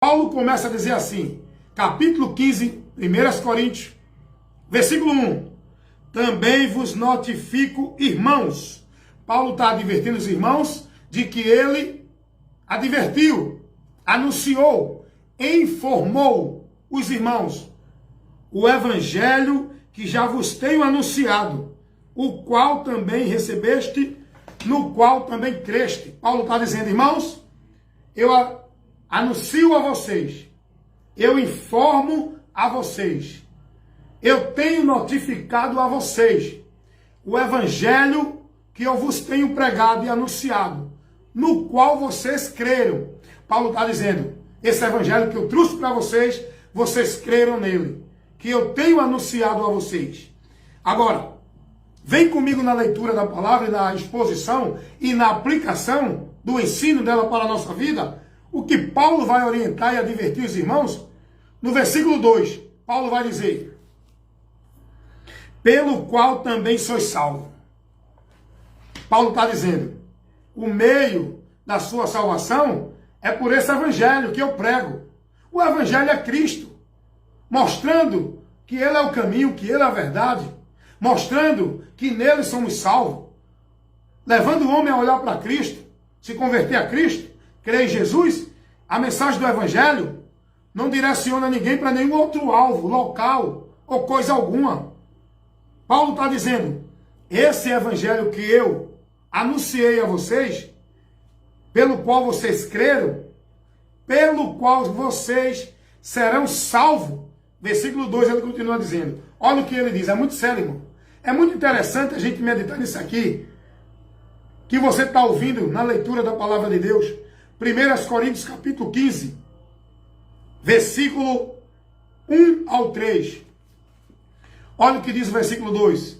Paulo começa a dizer assim, capítulo 15, 1 Coríntios, versículo 1. Também vos notifico, irmãos. Paulo está advertindo os irmãos de que ele advertiu, anunciou, informou os irmãos o evangelho que já vos tenho anunciado, o qual também recebeste, no qual também creste. Paulo está dizendo, irmãos, eu anuncio a vocês, eu informo a vocês, eu tenho notificado a vocês o evangelho que eu vos tenho pregado e anunciado, no qual vocês creram. Paulo está dizendo, esse evangelho que eu trouxe para vocês, vocês creram nele, que eu tenho anunciado a vocês. Agora, vem comigo na leitura da palavra e na exposição e na aplicação do ensino dela para a nossa vida, o que Paulo vai orientar e advertir os irmãos. No versículo 2, Paulo vai dizer, pelo qual também sois salvos. Paulo está dizendo, o meio da sua salvação é por esse evangelho que eu prego. O evangelho é Cristo, mostrando que ele é o caminho, que ele é a verdade, mostrando que nele somos salvos, levando o homem a olhar para Cristo, se converter a Cristo, crer em Jesus. A mensagem do evangelho não direciona ninguém para nenhum outro alvo, local ou coisa alguma. Paulo está dizendo, esse evangelho que eu anunciei a vocês, pelo qual vocês creram, pelo qual vocês serão salvos. Versículo 2 ele continua dizendo, olha o que ele diz, é muito sério, irmão. É muito interessante a gente meditar nisso aqui, que você está ouvindo na leitura da palavra de Deus. 1 Coríntios capítulo 15, versículo 1 ao 3. Olha o que diz o versículo 2.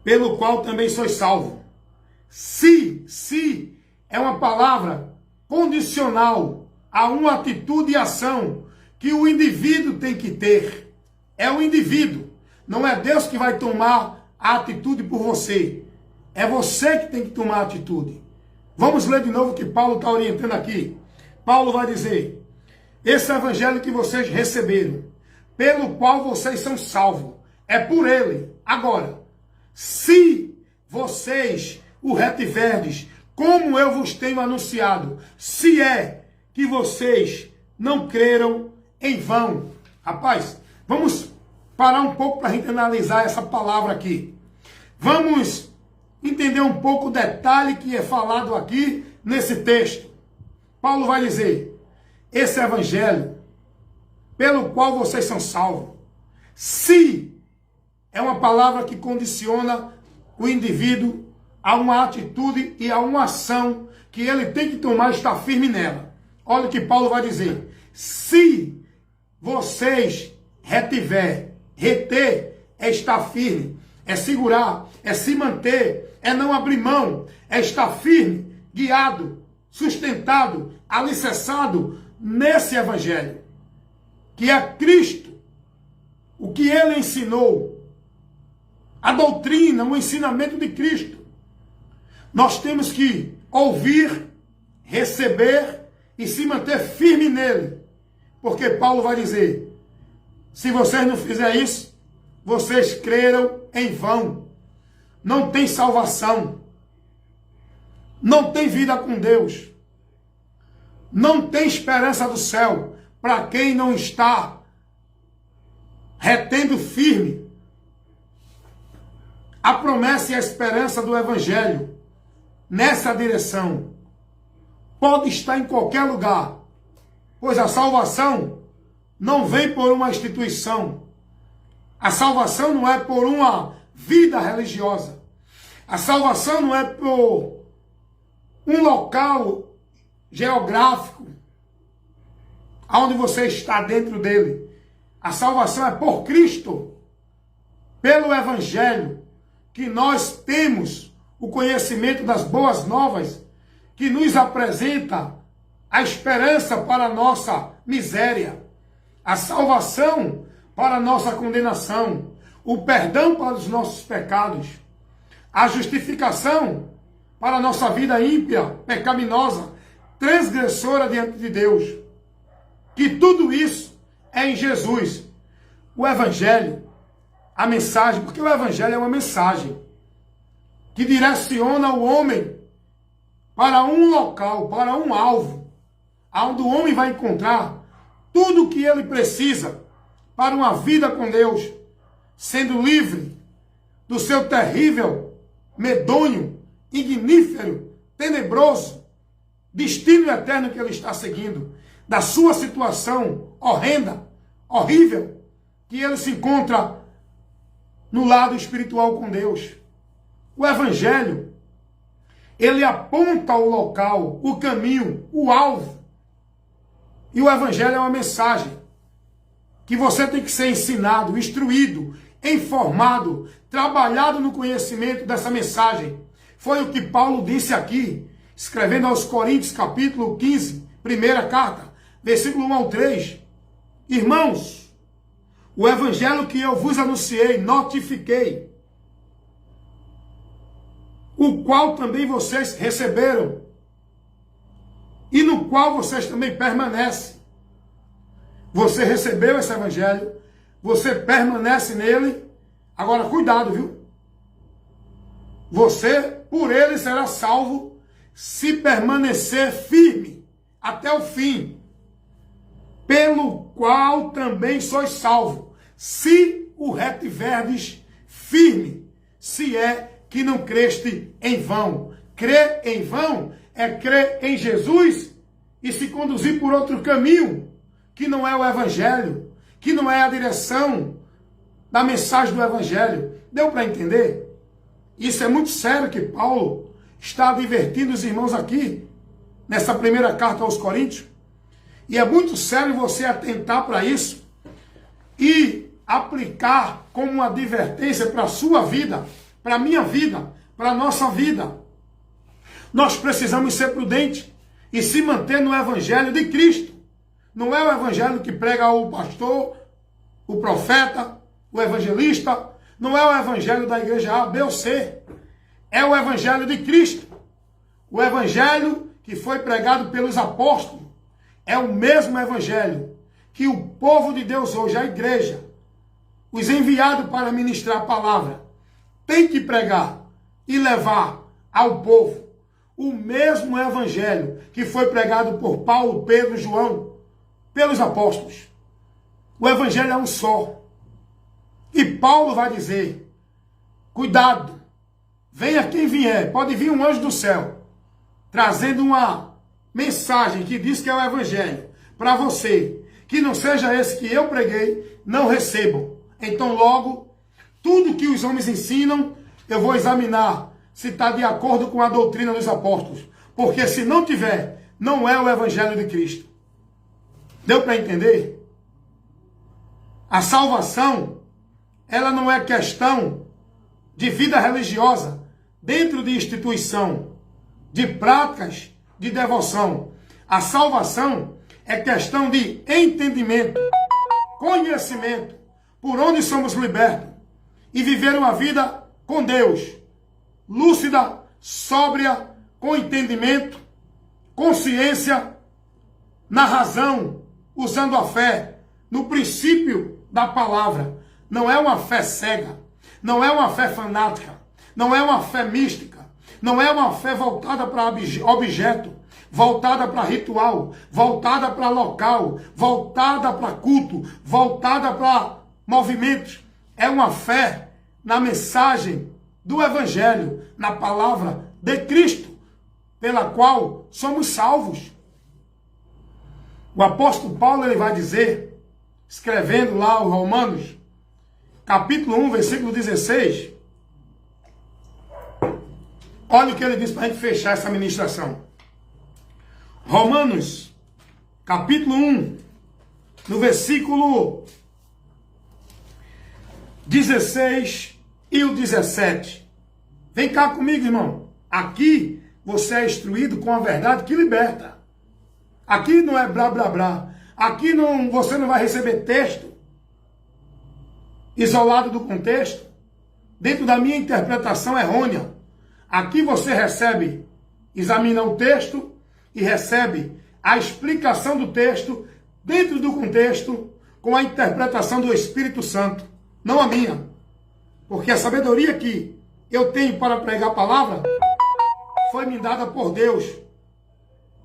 Pelo qual também sois salvos. Se é uma palavra condicional a uma atitude e ação que o indivíduo tem que ter. É o indivíduo. Não é Deus que vai tomar a atitude por você. É você que tem que tomar a atitude. Vamos ler de novo o que Paulo está orientando aqui. Paulo vai dizer, esse evangelho que vocês receberam, pelo qual vocês são salvos, é por ele. Agora, se vocês o retiverdes, como eu vos tenho anunciado, se é que vocês não creram em vão. Rapaz, vamos parar um pouco para a gente analisar essa palavra aqui. Vamos entender um pouco o detalhe que é falado aqui nesse texto. Paulo vai dizer, esse evangelho pelo qual vocês são salvos, se é uma palavra que condiciona o indivíduo a uma atitude e a uma ação que ele tem que tomar e estar firme nela. Olha o que Paulo vai dizer, se vocês reter é estar firme, é segurar, é se manter, é não abrir mão, é estar firme, guiado, sustentado, alicerçado nesse evangelho, que é Cristo, o que ele ensinou, a doutrina, o ensinamento de Cristo. Nós temos que ouvir, receber e se manter firme nele, porque Paulo vai dizer, se vocês não fizerem isso, vocês creram em vão. Não tem salvação. Não tem vida com Deus. Não tem esperança do céu para quem não está retendo firme a promessa e a esperança do evangelho nessa direção. Pode estar em qualquer lugar, pois a salvação não vem por uma instituição. A salvação não é por uma vida religiosa. A salvação não é por um local geográfico onde você está dentro dele. A salvação é por Cristo, pelo evangelho, que nós temos o conhecimento das boas novas, que nos apresenta a esperança para a nossa miséria, a salvação para a nossa condenação, o perdão para os nossos pecados, a justificação para a nossa vida ímpia, pecaminosa, transgressora diante de Deus. que tudo isso é em Jesus. O Evangelho, a mensagem, porque o Evangelho é uma mensagem que direciona o homem para um local, para um alvo, onde o homem vai encontrar tudo o que ele precisa para uma vida com Deus, sendo livre do seu terrível, medonho, ignífero, tenebroso destino eterno que ele está seguindo, da sua situação horrenda, horrível, que ele se encontra no lado espiritual com Deus. O Evangelho, ele aponta o local, o caminho, o alvo. E o Evangelho é uma mensagem que você tem que ser ensinado, instruído, informado, trabalhado no conhecimento dessa mensagem. Foi o que Paulo disse aqui, escrevendo aos Coríntios, capítulo 15, primeira carta, versículo 1 ao 3. Irmãos, o Evangelho que eu vos anunciei, notifiquei, o qual também vocês receberam, e no qual vocês também permanecem. Você recebeu esse Evangelho, você permanece nele. Agora, cuidado, viu? Você, por ele, será salvo se permanecer firme até o fim, pelo qual também sois salvo, se o retiverdes firme, se é que não creste em vão. Crer em vão é crer em Jesus e se conduzir por outro caminho, que não é o Evangelho, que não é a direção da mensagem do Evangelho. Deu para entender? Isso é muito sério que Paulo está advertindo os irmãos aqui, nessa primeira carta aos Coríntios. E é muito sério você atentar para isso e aplicar como uma advertência para a sua vida, para a minha vida, para a nossa vida. Nós precisamos ser prudentes e se manter no Evangelho de Cristo. Não é o Evangelho que prega o pastor, o profeta, o evangelista. Não é o Evangelho da igreja A, B ou C. É o Evangelho de Cristo. O Evangelho que foi pregado pelos apóstolos. É o mesmo Evangelho que o povo de Deus hoje, a igreja, os enviados para ministrar a palavra, tem que pregar e levar ao povo. O mesmo Evangelho que foi pregado por Paulo, Pedro e João, pelos apóstolos. O Evangelho é um só. E Paulo vai dizer, cuidado, venha quem vier, pode vir um anjo do céu, trazendo uma mensagem que diz que é o Evangelho, para você, que não seja esse que eu preguei, não recebam. Então logo, tudo que os homens ensinam, eu vou examinar se está de acordo com a doutrina dos apóstolos. Porque se não tiver, não é o Evangelho de Cristo. Deu para entender? A salvação, ela não é questão de vida religiosa, dentro de instituição, de práticas de devoção. A salvação é questão de entendimento, conhecimento, por onde somos libertos, e viver uma vida com Deus, lúcida, sóbria, com entendimento, consciência, na razão, usando a fé, no princípio da palavra. Não é uma fé cega, não é uma fé fanática, não é uma fé mística, não é uma fé voltada para objeto, voltada para ritual, voltada para local, voltada para culto, voltada para movimentos. É uma fé na mensagem do Evangelho, na palavra de Cristo, pela qual somos salvos. O apóstolo Paulo, ele vai dizer, escrevendo lá os Romanos, capítulo 1, versículo 16, olha o que ele diz para a gente fechar essa ministração. Romanos, capítulo 1, no versículo 16 e o 17. Vem cá comigo, irmão. Aqui você é instruído com a verdade que liberta. Aqui não é blá, blá, blá. Aqui não, você não vai receber texto isolado do contexto, dentro da minha interpretação errônea. Aqui você examina o texto e recebe a explicação do texto dentro do contexto, com a interpretação do Espírito Santo, não a minha. Porque a sabedoria que eu tenho para pregar a palavra foi me dada por Deus,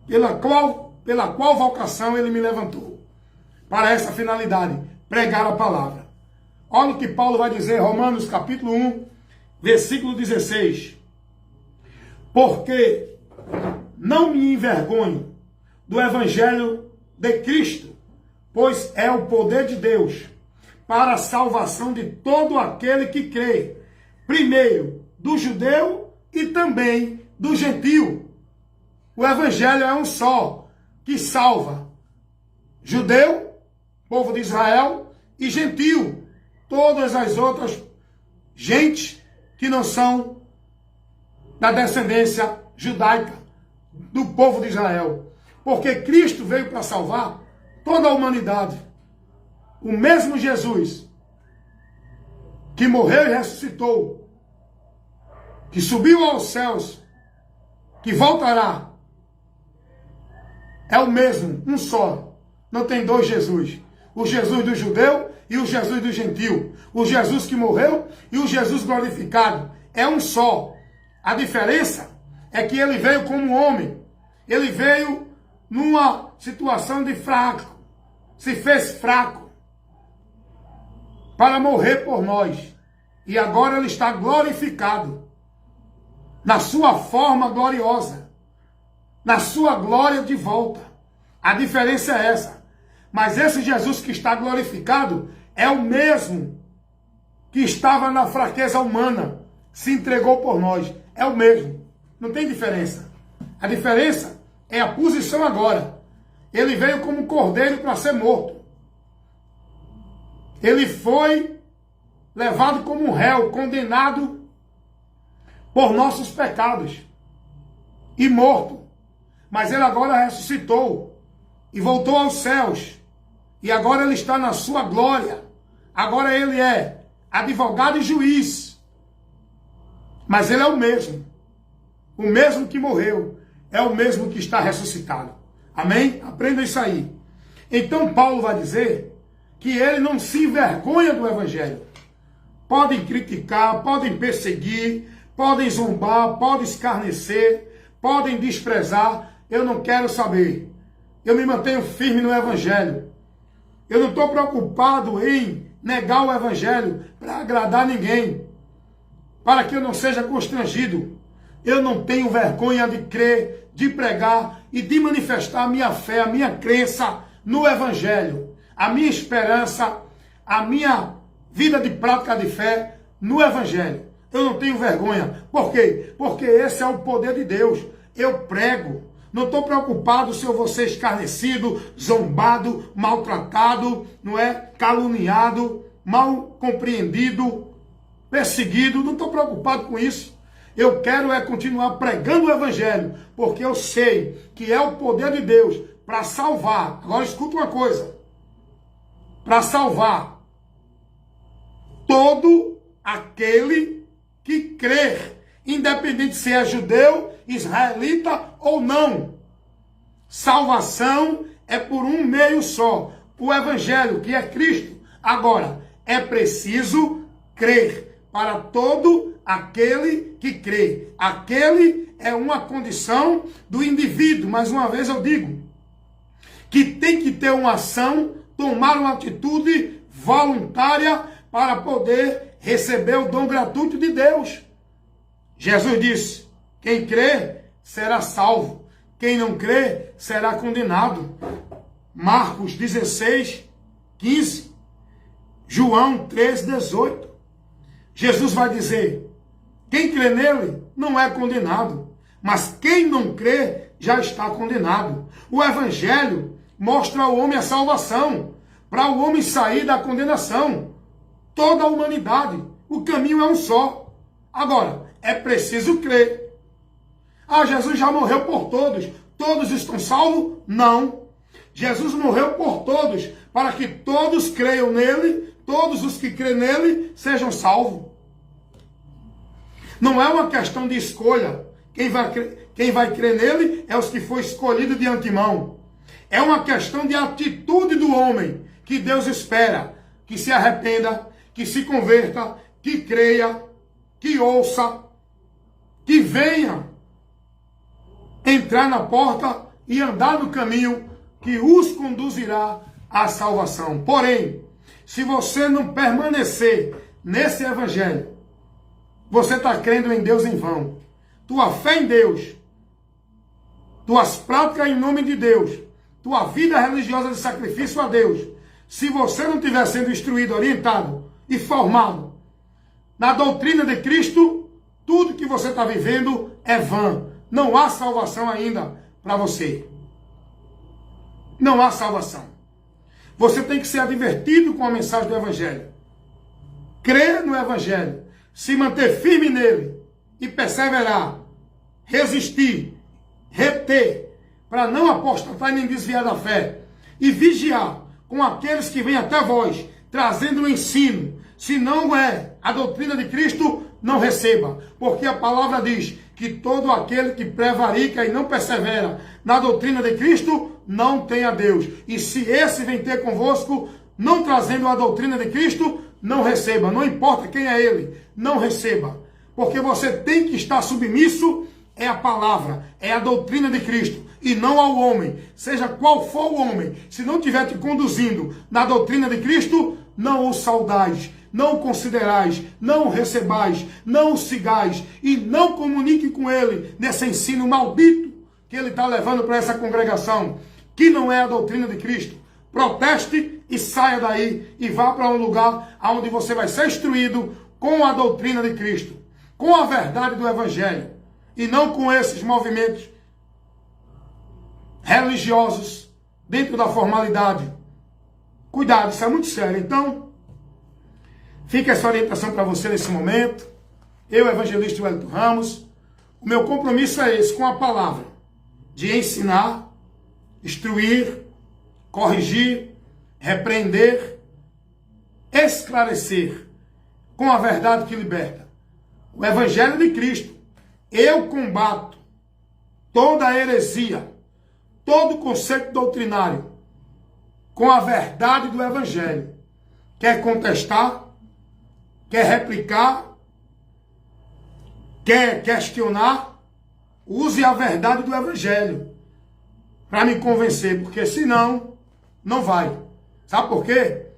pela qual vocação Ele me levantou. Para essa finalidade, pregar a palavra. Olha o que Paulo vai dizer, Romanos capítulo 1, versículo 16. Porque não me envergonho do evangelho de Cristo, pois é o poder de Deus para a salvação de todo aquele que crê, primeiro do judeu e também do gentio. O evangelho é um só, que salva judeu, povo de Israel, e gentio, todas as outras gentes que não são da descendência judaica, do povo de Israel. Porque Cristo veio para salvar toda a humanidade. O mesmo Jesus que morreu e ressuscitou, que subiu aos céus, que voltará, é o mesmo, um só. Não tem dois Jesus. O Jesus do judeu e o Jesus do gentio. O Jesus que morreu e o Jesus glorificado. É um só. A diferença é que ele veio como homem. Ele veio numa situação de fraco. Se fez fraco para morrer por nós. E agora ele está glorificado. Na sua forma gloriosa. Na sua glória de volta. A diferença é essa. Mas esse Jesus que está glorificado é o mesmo que estava na fraqueza humana, se entregou por nós. É o mesmo. Não tem diferença. A diferença é a posição agora. Ele veio como cordeiro para ser morto. Ele foi levado como um réu, condenado por nossos pecados e morto. Mas ele agora ressuscitou e voltou aos céus. E agora ele está na sua glória. Agora ele é advogado e juiz. Mas ele é o mesmo. O mesmo que morreu. É o mesmo que está ressuscitado. Amém? Aprenda isso aí. Então Paulo vai dizer que ele não se envergonha do evangelho. Podem criticar, podem perseguir, podem zombar, podem escarnecer, podem desprezar. Eu não quero saber. Eu me mantenho firme no evangelho. Eu não estou preocupado em negar o evangelho para agradar ninguém, para que eu não seja constrangido. Eu não tenho vergonha de crer, de pregar e de manifestar a minha fé, a minha crença no evangelho, a minha esperança, a minha vida de prática de fé no evangelho. Eu não tenho vergonha. Por quê? Porque esse é o poder de Deus. Eu prego. Não estou preocupado se eu vou ser escarnecido, zombado, maltratado, não é? Caluniado, mal compreendido, perseguido. Não estou preocupado com isso. Eu quero é continuar pregando o evangelho, porque eu sei que é o poder de Deus para salvar. Agora escuta uma coisa. Para salvar todo aquele que crer, independente se é judeu, israelita ou não. Salvação é por um meio só, o evangelho, que é Cristo. Agora, é preciso crer para todo aquele que crê. Aquele é uma condição do indivíduo, mais uma vez eu digo, que tem que ter uma ação, tomar uma atitude voluntária para poder receber o dom gratuito de Deus. Jesus disse: quem crê será salvo, quem não crê será condenado. Marcos 16, 15, João 3, 18. Jesus vai dizer: quem crê nele não é condenado, mas quem não crê já está condenado. O evangelho mostra ao homem a salvação, para o homem sair da condenação. Toda a humanidade, o caminho é um só. Agora, é preciso crer. Ah, Jesus já morreu por todos. Todos estão salvos? Não. Jesus morreu por todos, para que todos creiam nele, todos os que creem nele sejam salvos. Não é uma questão de escolha. Quem vai crer nele é os que foi escolhido de antemão. É uma questão de atitude do homem que Deus espera que se arrependa, que se converta, que creia, que ouça, que venha entrar na porta e andar no caminho que os conduzirá à salvação. Porém, se você não permanecer nesse evangelho, você está crendo em Deus em vão. Tua fé em Deus, tuas práticas em nome de Deus, tua vida religiosa de sacrifício a Deus, se você não estiver sendo instruído, orientado e formado na doutrina de Cristo, tudo que você está vivendo é vã. Não há salvação ainda para você. Não há salvação. Você tem que ser advertido com a mensagem do Evangelho. Crer no Evangelho, se manter firme nele e perseverar, resistir, reter, para não apostatar nem desviar da fé, e vigiar com aqueles que vêm até vós, trazendo o ensino. Se não é a doutrina de Cristo, não receba, porque a palavra diz que todo aquele que prevarica e não persevera na doutrina de Cristo, não tem a Deus. E se esse vem ter convosco, não trazendo a doutrina de Cristo, não receba. Não importa quem é ele, não receba. Porque você tem que estar submisso é a palavra, é a doutrina de Cristo, e não ao homem. Seja qual for o homem, se não estiver te conduzindo na doutrina de Cristo, não o saudais, não o considerais, não o recebais, não o sigais, e não comunique com ele nesse ensino maldito que ele está levando para essa congregação, que não é a doutrina de Cristo. Proteste e saia daí e vá para um lugar onde você vai ser instruído com a doutrina de Cristo, com a verdade do Evangelho, e não com esses movimentos religiosos dentro da formalidade. Cuidado, isso é muito sério. Então, fica essa orientação para você nesse momento. Eu, evangelista Wellington Ramos, o meu compromisso é esse, com a palavra, de ensinar, instruir, corrigir, repreender, esclarecer, com a verdade que liberta. O Evangelho de Cristo. Eu combato toda heresia, todo conceito doutrinário, com a verdade do Evangelho. Quer contestar, quer replicar, quer questionar, use a verdade do Evangelho para me convencer, porque senão, não vai. Sabe por quê?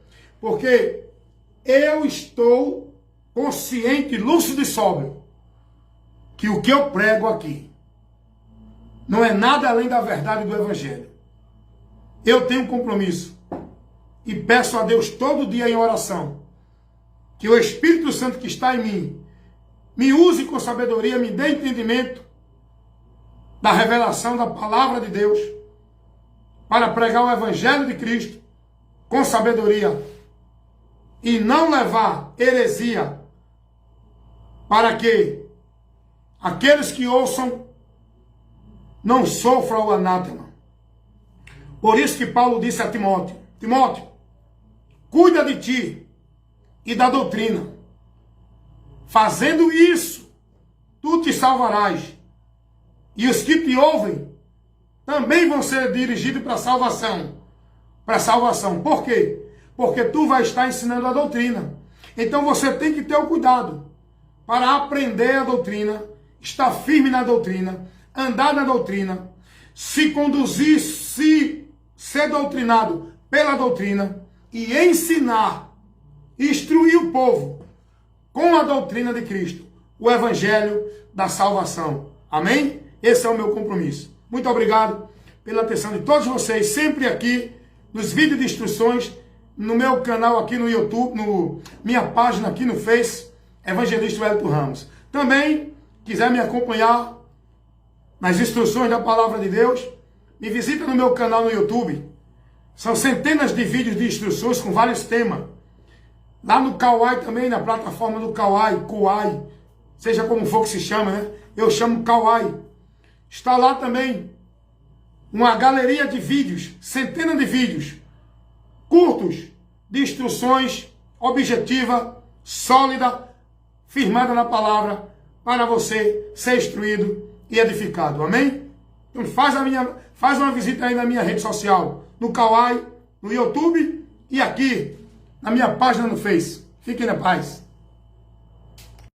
Porque eu estou consciente, lúcido e sóbrio, que o que eu prego aqui não é nada além da verdade do Evangelho. Eu tenho um compromisso e peço a Deus todo dia em oração que o Espírito Santo que está em mim me use com sabedoria, me dê entendimento da revelação da palavra de Deus para pregar o Evangelho de Cristo com sabedoria e não levar heresia para que aqueles que ouçam não sofram o anátema. Por isso que Paulo disse a Timóteo: Timóteo, cuida de ti e da doutrina. Fazendo isso, tu te salvarás. E os que te ouvem também vão ser dirigidos para a salvação. Para a salvação. Por quê? Porque tu vai estar ensinando a doutrina. Então você tem que ter o cuidado para aprender a doutrina, estar firme na doutrina, andar na doutrina, se conduzir, se ser doutrinado pela doutrina e ensinar, instruir o povo com a doutrina de Cristo, o Evangelho da salvação. Amém? Esse é o meu compromisso. Muito obrigado pela atenção de todos vocês, sempre aqui nos vídeos de instruções, no meu canal aqui no YouTube, minha página aqui no Face, Evangelista Wellington Ramos. Também, quiser me acompanhar nas instruções da Palavra de Deus, me visita no meu canal no YouTube. São centenas de vídeos de instruções com vários temas. Lá no Kawai também, na plataforma do Kawai, seja como for que se chama, né? Eu chamo Kawai. Está lá também uma galeria de vídeos, centenas de vídeos, curtos, de instruções objetiva, sólida, firmada na palavra, para você ser instruído e edificado. Amém? Então faz uma visita aí na minha rede social, no Kawaii, no YouTube e aqui na minha página no Face. Fiquem na paz.